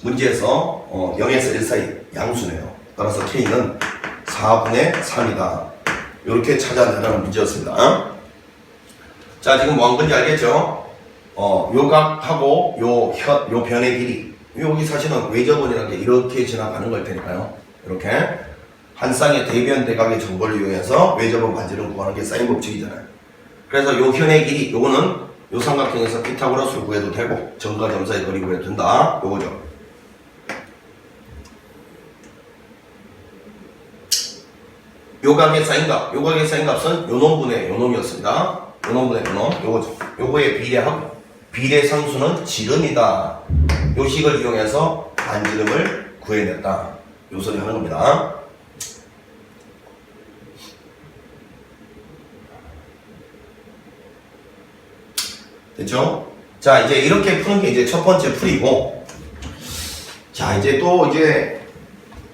문제에서 0에서 1 사이 양수네요. 따라서 K는 4분의 3이다. 이렇게 찾아내라는 문제였습니다. 자, 지금 뭐 한 건지 알겠죠? 요 각하고 요 변의 길이. 여기 사실은 외접원이라는 게 이렇게 지나가는 걸 테니까요. 이렇게. 한 쌍의 대변 대각의 정보를 이용해서 외접원 반지름 구하는 게 사인 법칙이잖아요. 그래서 요 현의 길이, 요거는 요 삼각형에서 피타고라스를 구해도 되고, 점과 점 사이 거리 구해도 된다. 요거죠. 요 각의 사인값, 요 각의 사인값은 요 놈분의 요 놈이었습니다. 요 놈분의 요 놈, 요거죠. 요거의 비례하고, 비례 상수는 지름이다. 요 식을 이용해서 반지름을 구해냈다. 요 소리 하는 겁니다. 됐죠? 자, 이제 이렇게 푸는 게 이제 첫 번째 풀이고, 자, 이제 또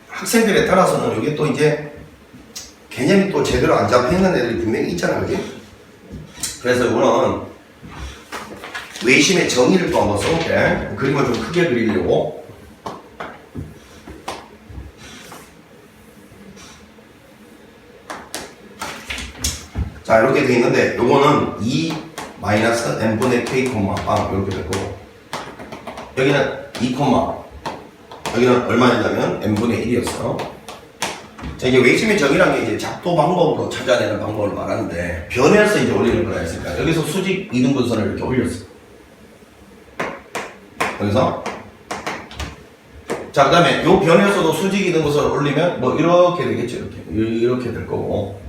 학생들에 따라서는 이게 또 이제 개념이 또 제대로 안 잡혀 있는 애들이 분명히 있잖아, 그지? 그래서 이거는 외심의 정의를 또 한번 써볼게. 그림을 좀 크게 그리려고. 자, 이렇게 돼 있는데, 요거는 2 마이너스 n분의 k, 이렇게 될 거고, 여기는 2, 여기는 얼마냐면 n분의 1이었어요. 자, 이제 외심의 정의라는 게 이제 작도 방법으로 찾아내는 방법을 말하는데, 변해서 이제 올리는 거라 했으니까, 여기서 수직 이등분선을 이렇게 올렸어. 여기서. 자, 그 다음에 요 변에서도 수직 이등분선을 올리면 뭐 이렇게 되겠죠. 이렇게 될 거고.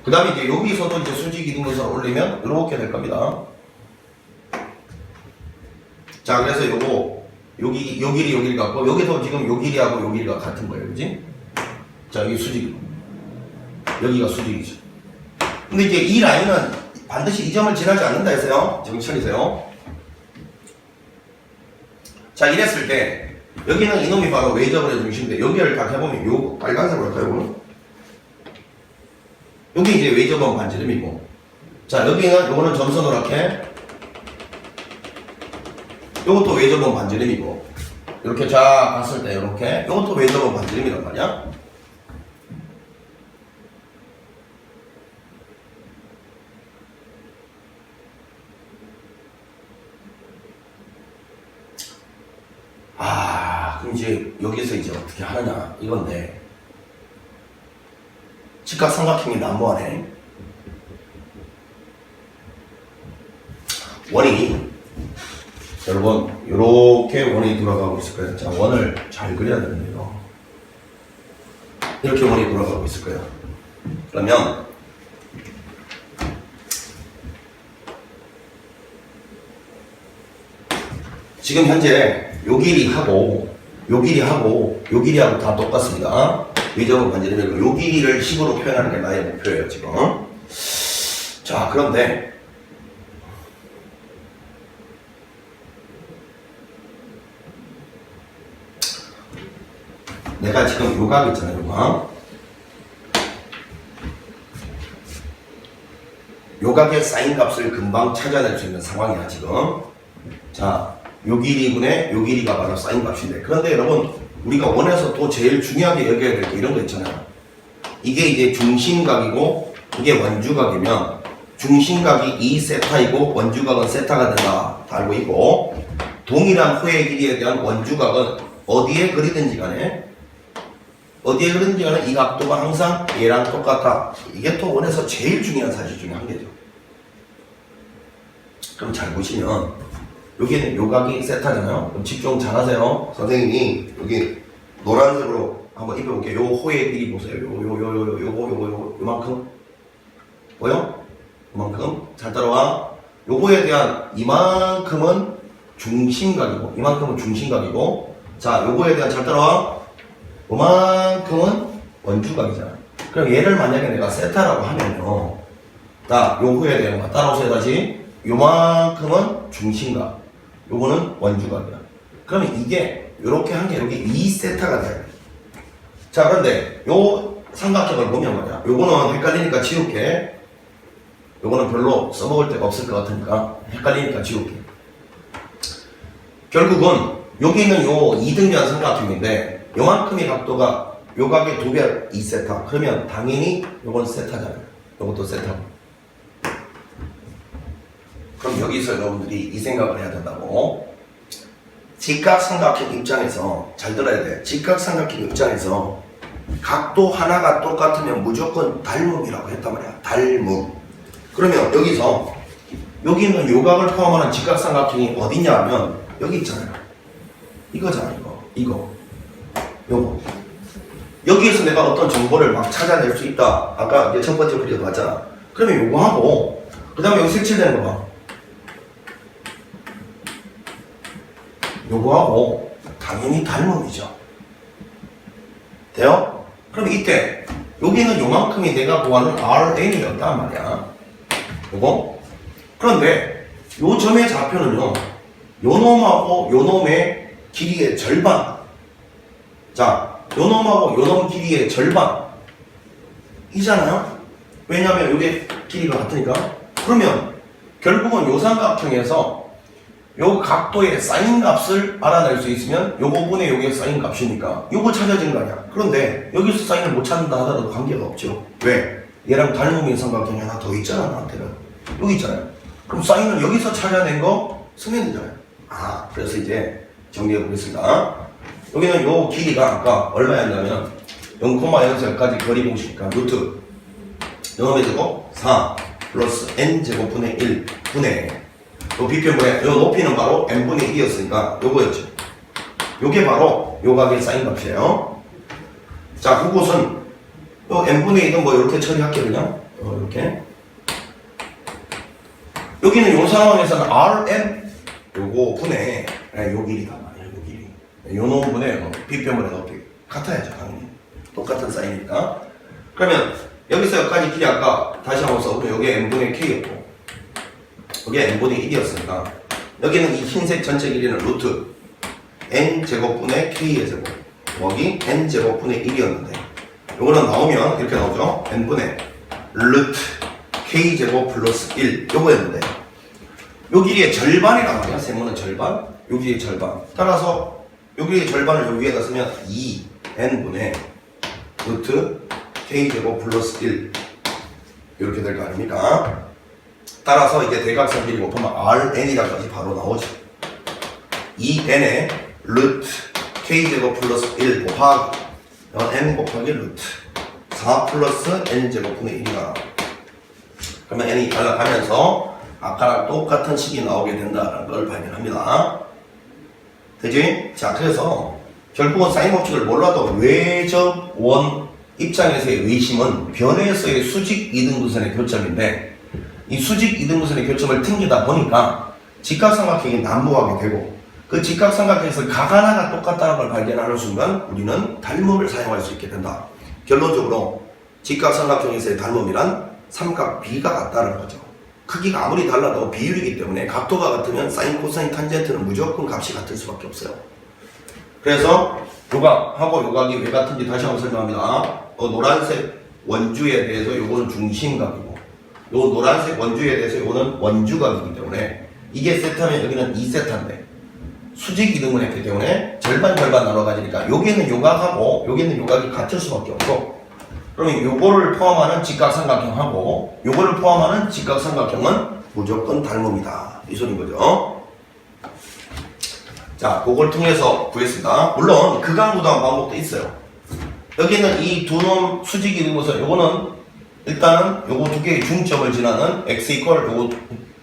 그 다음에 이제 여기서도 이제 수직 이등분선을 올리면 이렇게 될 겁니다. 자, 그래서 요거, 요 길이 같고, 여기서 지금 요 길이하고 요 길이가 같은 거예요. 그지? 자, 여기 수직. 여기가 수직이죠. 근데 이제 이 라인은 반드시 이 점을 지나지 않는다 했어요. 정치하세요. 자, 이랬을 때, 여기는 이놈이 바로 외접원의 중심인데, 여기를 딱 해보면, 요 빨간색으로 할까요? 여기 이제 외접원 반지름이고, 자, 여기는, 요거는 점선으로 이렇게, 요것도 외접원 반지름이고, 이렇게 쫙 봤을 때, 이렇게, 요것도 외접원 반지름이란 말이야. 그럼 이제 여기서 이제 어떻게 하느냐 이건데, 직각삼각형이 난무하네. 원이, 여러분 이렇게 원이 돌아가고 있을 거예요. 자, 원을 잘 그려야 됩니다. 이렇게 원이 돌아가고 있을 거예요. 그러면 지금 현재 요 길이하고 요 길이하고 다 똑같습니다. 외접원 반지름이고, 요 길이를 식으로 표현하는 게 나의 목표예요, 지금. 자, 그런데 내가 지금 요 각 있잖아요, 요 각. 요 각의 사인 값을 금방 찾아낼 수 있는 상황이야, 지금. 자, 요 길이분의 요 길이가 바로 사인 값인데, 그런데 여러분, 우리가 원에서 또 제일 중요하게 여겨야 될 게 이런 거 있잖아요. 이게 이제 중심각이고, 이게 원주각이면, 중심각이 2세타이고, 원주각은 세타가 된다. 다 알고 있고, 동일한 호의 길이에 대한 원주각은 어디에 그리든지 간에, 이 각도가 항상 얘랑 똑같다. 이게 또 원에서 제일 중요한 사실 중에 한 개죠. 그럼 잘 보시면, 여기는 요각이 세타잖아요. 그럼 집중 잘 하세요. 선생님이 여기 노란색으로 한번 입혀볼게요. 요 호의 길이 보세요. 요만큼. 보여? 요만큼. 잘 따라와. 요거에 대한 이만큼은 중심각이고, 자, 요거에 대한 잘 따라와. 요만큼은 원주각이잖아. 그럼 얘를 만약에 내가 세타라고 하면요. 자, 요거에 대한 거 따라오세요, 다시. 요만큼은 중심각. 요거는 원주각이야. 그러면 이게 요렇게 한 게 여기 2세타가 돼요. 자, 그런데 요 삼각형을 보면 말이야, 요거는 헷갈리니까 지울게. 요거는 별로 써먹을 데가 없을 것 같으니까 헷갈리니까 지울게. 결국은 여기 있는 요 이등변 삼각형인데 요만큼의 각도가 요 각의 2배 2세타. 그러면 당연히 요건 세타잖아요. 요것도 세타고. 그럼 여기서 여러분들이 이 생각을 해야 된다고. 직각삼각형 입장에서 잘 들어야 돼. 직각삼각형 입장에서 각도 하나가 똑같으면 무조건 닮음이라고 했단 말이야. 닮음. 그러면 여기서 여기 있는 요각을 포함하는 직각삼각형이 어디냐 하면 여기 있잖아요. 이거잖아. 이거 요거. 여기에서 내가 어떤 정보를 막 찾아낼 수 있다. 아까 이제 첫 번째 그림도 봤잖아. 그러면 요거 하고 그 다음에 여기 색칠되는 거 봐. 요거하고 당연히 닮음이죠. 돼요? 그럼 이때 여기는 요만큼이 내가 구하는 RN이었단 말이야. 요거. 그런데 요 점의 좌표는요, 요 놈하고 요 놈의 길이의 절반. 자, 요 놈하고 요 놈 길이의 절반 이잖아요. 왜냐하면 요게 길이가 같으니까. 그러면 결국은 요 삼각형에서 요 각도의 사인 값을 알아낼 수 있으면 요 부분에 요게 사인 값이니까 요거 찾아진 거 아니야. 그런데 여기서 사인을 못 찾는다 하더라도 관계가 없죠. 왜? 얘랑 닮음인 삼각형이 하나 더 있잖아. 나한테는 여기 있잖아요. 그럼 사인을 여기서 찾아낸 거 쓰면 되잖아요. 아, 그래서 이제 정리해 보겠습니다. 여기는 요 길이가 아까 얼마였냐면 0,0까지 거리 공식이니까 루트 요놈의 제곱 4 플러스 n제곱분의 1 분의 요 비편분의 요 높이는 바로 n분의 1이었으니까 요거였죠. 요게 바로 요 각의 사인 값이에요. 자, 그곳은 요 n분의 1은 뭐 이렇게 처리할게요. 그냥 이렇게. 여기는 요 상황에서는 rn 요거 분의 요 길이다 말이에요. 요 길이. 요 놈분의 비편분의 높이 같아야죠. 당연히 똑같은 사인이니까. 그러면 여기서 여기까지 길이 아까 다시 한번 써보면 여기 n분의 k였고 여기 n분의 1이었으니까 여기는 이 흰색 전체 길이는 루트 n제곱분의 k의 제곱 여기 n제곱분의 1이었는데 요거는 나오면 이렇게 나오죠. n분의 루트 k제곱 플러스 1 요거였는데 요 길이의 절반이란 말이야. 세모는 절반, 요 길이의 절반. 따라서 요 길이의 절반을 요 위에다 쓰면 2n분의 루트 k제곱 플러스 1 이렇게 될 거 아닙니까? 따라서 이제 대각선 길이 곱하면 RN이라까지 바로 나오죠. 2n의 루트 k제곱 플러스 1 곱하기 n 곱하기 루트 4 플러스 n제곱분의 1이가 그러면 n이 날아가면서 아까랑 똑같은 식이 나오게 된다는 걸 발견합니다. 되지? 자, 그래서 결국은 사인 법칙을 몰라도 외적 원 입장에서의 외심은 변에서의 수직 이등분선의 교점인데 이 수직 이등분선의 교점을 튕기다 보니까 직각삼각형이 난무하게 되고 그 직각삼각형에서 각 하나가 똑같다는 걸 발견하는 순간 우리는 닮음을 사용할 수 있게 된다. 결론적으로 직각삼각형에서의 닮음이란 삼각 B가 같다는 거죠. 크기가 아무리 달라도 비율이기 때문에 각도가 같으면 사인, 코사인, 탄젠트는 무조건 값이 같을 수밖에 없어요. 그래서 요각하고 요각이 왜 같은지 다시 한번 설명합니다. 노란색 원주에 대해서 요거는 중심각이고 요 노란색 원주에 대해서 요거는 원주각이기 때문에 이게 세타면 여기는 2세타인데 수직 이등분 했기 때문에 절반 나눠 가지니까 여기는 요각하고 여기는 요각이 같을 수밖에 없고 그러면 요거를 포함하는 직각삼각형하고 요거를 포함하는 직각삼각형은 무조건 닮음이다. 이 소리인 거죠. 자, 그걸 통해서 구했습니다. 물론 극한구도한 방법도 있어요. 여기는 이 두 놈 수직 이등분선 요거는 일단은 요거 두 개의 중점을 지나는 x 이퀄 요거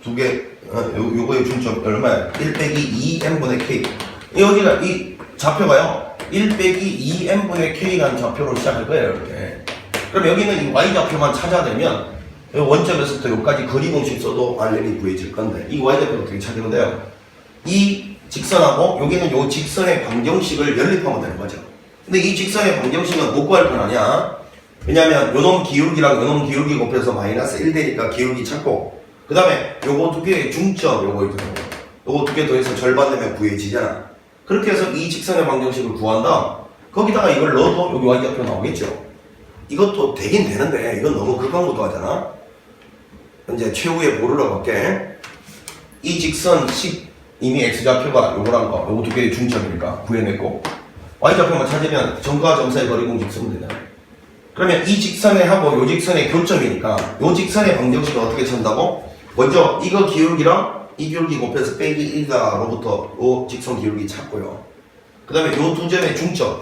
두 개 요거의 중점 얼마야? 1 빼기 2n분의 k. 여기가 이 좌표가요 1 빼기 2n분의 k라는 좌표로 시작할 거예요. 이렇게. 그럼 여기는 이 y좌표만 찾아내면 원점에서부터 여기까지 거리 공식 써도 RN이 구해질 건데 이 y좌표가 어떻게 찾으면 돼요? 이 직선하고 여기는 요 직선의 방정식을 연립하면 되는 거죠. 근데 이 직선의 방정식은 못 구할 건 아니야. 왜냐면 요놈 기울기랑 요놈 기울기 곱해서 마이너스 1 되니까 기울기 찾고 그 다음에 요거 두 개의 중점 요거 있잖아요. 요거 두 개 더해서 절반 되면 구해지잖아. 그렇게 해서 이 직선의 방정식을 구한다. 거기다가 이걸 넣어도 여기 y좌표 나오겠죠. 이것도 되긴 되는데 이건 너무 극한구도하잖아. 이제 최후의 보루로 갈게. 이 직선 이미 x좌표가 요거랑 거 요거 두 개의 중점이니까 구해냈고 y좌표만 찾으면 점과 점 사이 거리 공식 쓰면 되잖아요. 그러면 이 직선에 하고 요 직선의 교점이니까 요 직선의 방정식을 어떻게 찾는다고? 먼저 이거 기울기랑 이 기울기 곱해서 빼기 1가로부터 요 직선 기울기 찾고요. 그 다음에 요 두 점의 중점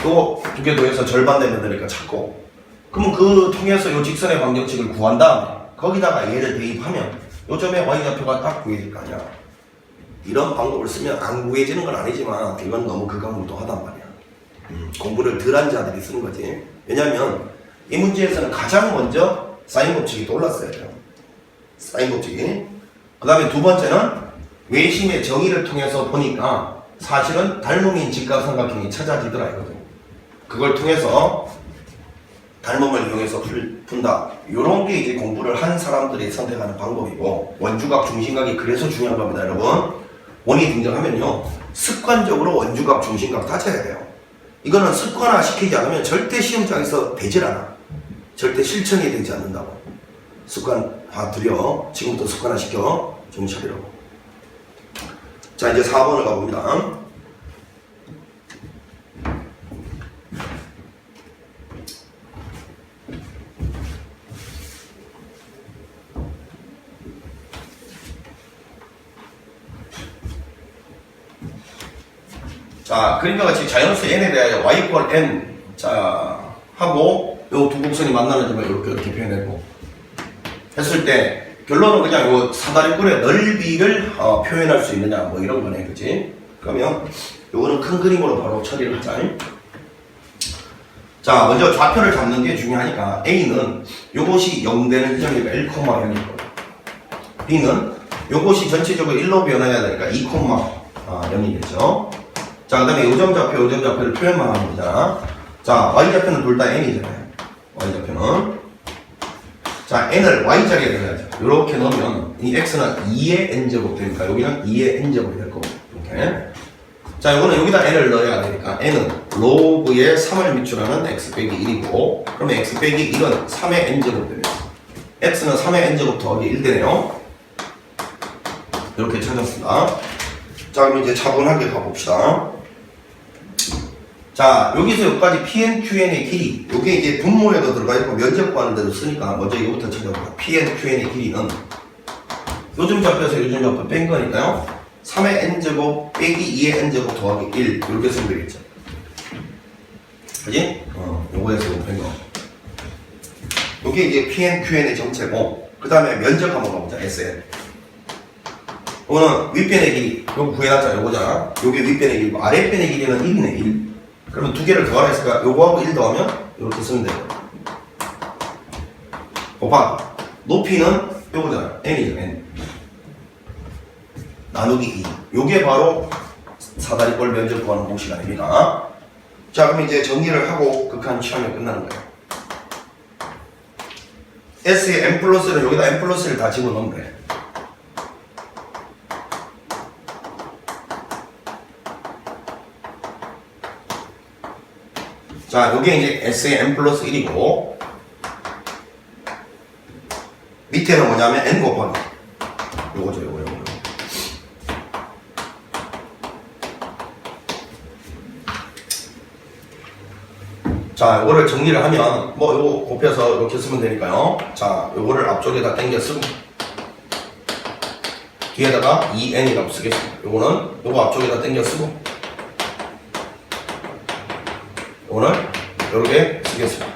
요 두 개 더해서 절반 되면 되니까 찾고 그러면 그 통해서 요 직선의 방정식을 구한 다음에 거기다가 얘를 대입하면 요 점의 y좌표가 딱 구해질 거 아니야. 이런 방법을 쓰면 안 구해지는 건 아니지만 이건 너무 극악무도하단 말이야. 공부를 덜 한 자들이 쓰는 거지. 왜냐면 이 문제에서는 가장 먼저 사인 법칙이 떠올랐어야 돼요. 사인 법칙이. 그 다음에 두 번째는 외심의 정의를 통해서 보니까 사실은 닮음인 직각삼각형이 찾아지더라 이거든. 그걸 통해서 닮음을 이용해서 푼다. 이런 게 이제 공부를 한 사람들이 선택하는 방법이고 원주각, 중심각이 그래서 중요한 겁니다, 여러분. 원이 등장하면요 습관적으로 원주각, 중심각 따져야 돼요. 이거는 습관화 시키지 않으면 절대 시험장에서 되질 않아. 절대 실천이 되지 않는다고. 습관화 들여. 지금부터 습관화 시켜. 정신 차리라고. 자, 이제 4번을 가봅니다. 자, 그림과 같이 자연수 n에 대하여 y = n 자 하고 요 두 곡선이 만나는 점을 이렇게 표현했고 했을 때 결론은 그냥 요 사다리꼴의 넓이를 표현할 수 있느냐 뭐 이런 거네, 그치? 그러면 요거는 큰 그림으로 바로 처리를 하자. 자, 먼저 좌표를 잡는 게 중요하니까 A는 요것이 0 되는 지점이니까 1,0일 거고 B는 요것이 전체적으로 1로 변해야 되니까 2,0이겠죠. 자, 그 다음에 요점 좌표를 표현만 하면 되잖아. 자, y좌표는 둘 다 n이잖아요. y좌표는. 자, n을 y자리에 넣어야죠. 이렇게 넣으면 이 x는 2의 n제곱 되니까 여기는 2의 n제곱이 될 거고. 이렇게. 자, 이거는 여기다 n을 넣어야 되니까 n은 로그의 3을 미출하는 x 빼기 1이고 그러면 x 빼기 1은 3의 n제곱 되네요. x는 3의 n제곱 더하기 1 되네요. 이렇게 찾았습니다. 자, 그럼 이제 차분하게 가봅시다. 자, 여기서 여기까지 Pn, Qn의 길이. 요게 이제 분모에도 들어가 있고 면적 구하는 데도 쓰니까 먼저 이거부터 찾아볼게요. Pn, Qn의 길이는 요점 좌표에서 요점 좌표 뺀 거니까요. 3의 n제곱 빼기 2의 n제곱 더하기 1 이렇게 쓰면 되겠죠. 그지? 요거에서 요거 뺀 거. 요게 이제 Pn, Qn의 정체고 그 다음에 면적 한번 가보자. Sn. 요거는 윗변의 길이, 요거 구해놨잖아, 요거잖아. 요게 윗변의 길이고, 아랫변의 길이는 1이네, 1. 그러면 두 개를 더하라 했으니까, 요거하고 1 더하면, 이렇게 쓰면 돼요. 곱하기. 높이는 요거잖아, n이죠, n. 나누기 2. 요게 바로 사다리꼴 면적 구하는 공식 아닙니까? 자, 그럼 이제 정리를 하고 극한 취하면 끝나는 거예요. S의 n 플러스를 여기다 n 플러스를 다 집어넣으면 돼. 자, 요게 이제 S의 n 플러스 1이고 밑에는 뭐냐면 n 곱하기 요거죠, 요거. 자, 요거를 정리를 하면 뭐 요거 곱해서 이렇게 쓰면 되니까요. 자, 요거를 앞쪽에다 당겨 쓰고 뒤에다가 2n이라고 쓰겠습니다. 요거는 요거 앞쪽에다 당겨 쓰고 오늘 이렇게 쓰겠습니다.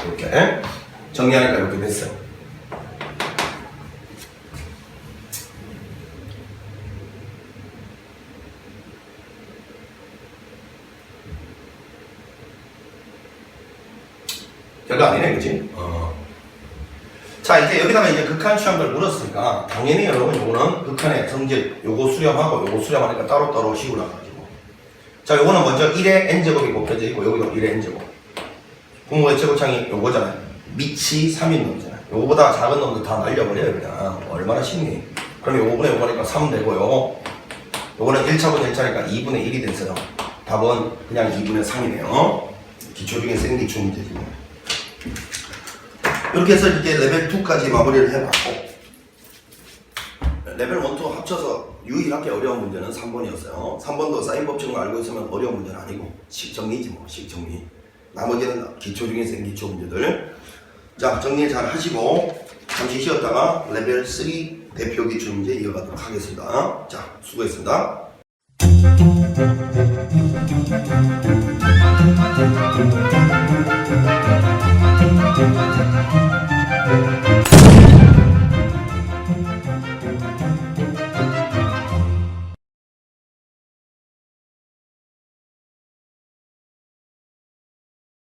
이렇게 정리하니까 이렇게 됐어요. 별거 아니네, 그치? 자, 이제 여기다가 이제 극한 취함을 물었으니까 당연히 여러분 요거는 극한의 성질 요거 수렴하고 요거 수렴하니까 따로따로 식으로 가지고 자, 요거는 먼저 1의 n제곱이 곱해져 있고 여기도 1의 n제곱 분모의 최고창이 요거잖아요. 밑이 3인 놈이잖아요. 요거보다 작은 놈들 다 날려버려요, 그냥. 얼마나 쉽니? 그럼 요거분의 요거니까 3 되고요. 요거는 1차분의 1차니까 2분의 1이 됐어요. 답은 그냥 2분의 3이네요. 기초 중에 센 기초 문제지. 이렇게 해서 이제 레벨 2까지 마무리를 해봤고 레벨 1, 2 합쳐서 유일하게 어려운 문제는 3번이었어요. 3번도 사인 법칙을 알고 있으면 어려운 문제는 아니고 식정리지 뭐, 식정리. 나머지는 기초 중에 생긴 기초 문제들. 자, 정리 잘 하시고 잠시 쉬었다가 레벨 3 대표 기출 문제 이어가도록 하겠습니다. 자, 수고했습니다.